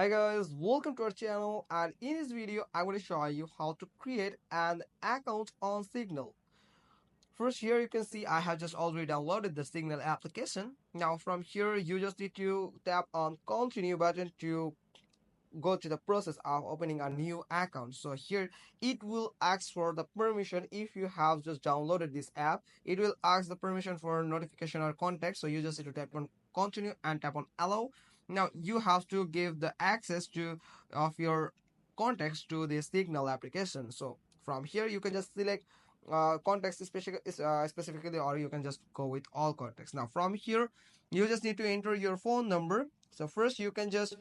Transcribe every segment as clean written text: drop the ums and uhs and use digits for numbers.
Hi guys, welcome to our channel, and in this video I'm going to show you how to create an account on Signal. First, here you can see I have just already downloaded the Signal application. Now from here you just need to tap on continue button to go to the process of opening a new account. So here it will ask for the permission. If you have just downloaded this app, it will ask the permission for notification or contact. So you just need to tap on continue and tap on allow. Now you have to give the access to of your contacts to the Signal application. So from here you can just select contacts specifically, or you can just go with all contacts. Now from here you just need to enter your phone number. So first you can just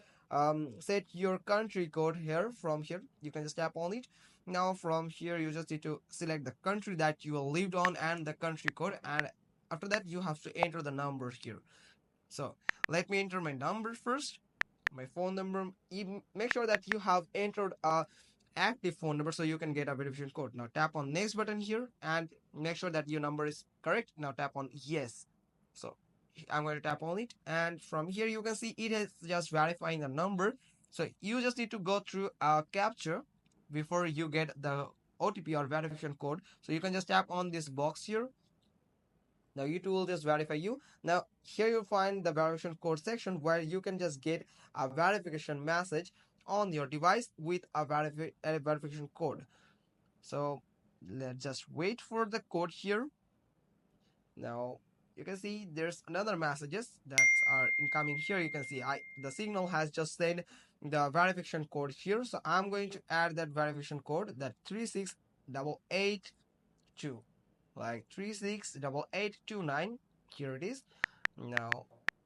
set your country code. Here from here you can just tap on it. Now from here you just need to select the country that you lived on and the country code, and after that you have to enter the numbers here. So let me enter my number first, my phone number. Make sure that you have entered a active phone number so you can get a verification code. Now tap on next button here and make sure that your number is correct. Now tap on yes. So I'm going to tap on it, and from here you can see it is just verifying the number. So you just need to go through a capture before you get the OTP or verification code. So you can just tap on this box here. Now it will just verify you. Now here you find the verification code section where you can just get a verification message on your device with a verification code. So let's just wait for the code here. Now you can see there's another messages that are incoming here. You can see the Signal has just sent the verification code here. So I'm going to add that verification code, that 36882, like 368829. Here it is. Now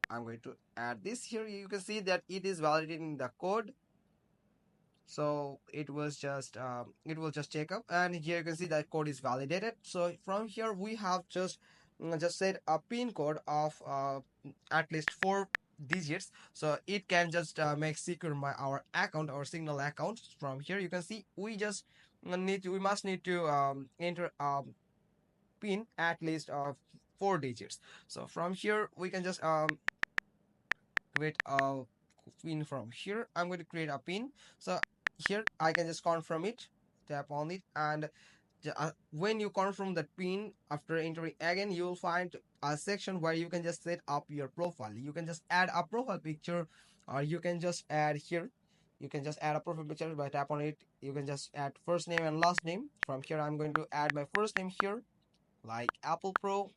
I'm going to add this here. You can see that it is validating the code. So it will just check up, and here you can see that code is validated. So from here we have just set a pin code of at least 4 digits, so it can just make secure our account, our Signal account. From here you can see we must need to enter pin at least of 4 digits. So from here we can just create a pin. From here I'm going to create a pin. So here I can just confirm it, tap on it, and when you confirm the pin after entering again, you will find a section where you can just set up your profile. You can just add a profile picture, or you can just add here, you can just add a profile picture by tap on it. You can just add first name and last name. From here I'm going to add my first name here, like Apple Pro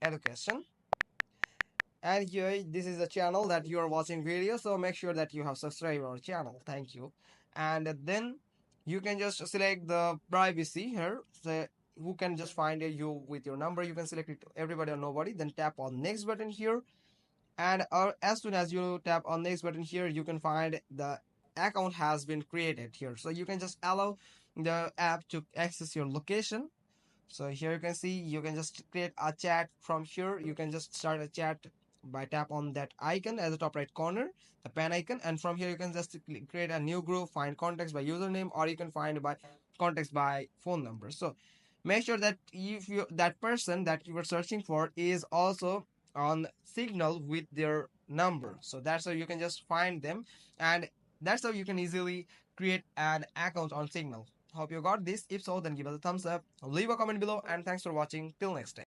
Education. And here, this is a channel that you are watching video, so make sure that you have subscribed our channel. Thank you. And then you can just select the privacy here. So who can just find you with your number. You can select it everybody or nobody. Then tap on next button here, and as soon as you tap on next button here, you can find the account has been created here. So you can just allow the app to access your location. So here you can see you can just create a chat. From here you can just start a chat by tap on that icon at the top right corner, the pen icon, and from here you can just create a new group, find contacts by username, or you can find by contacts by phone number. So make sure that if you that person that you are searching for is also on Signal with their number. So that's how you can just find them, and that's how you can easily create an account on Signal. Hope you got this. If so, then give us a thumbs up, leave a comment below, and thanks for watching. Till next time.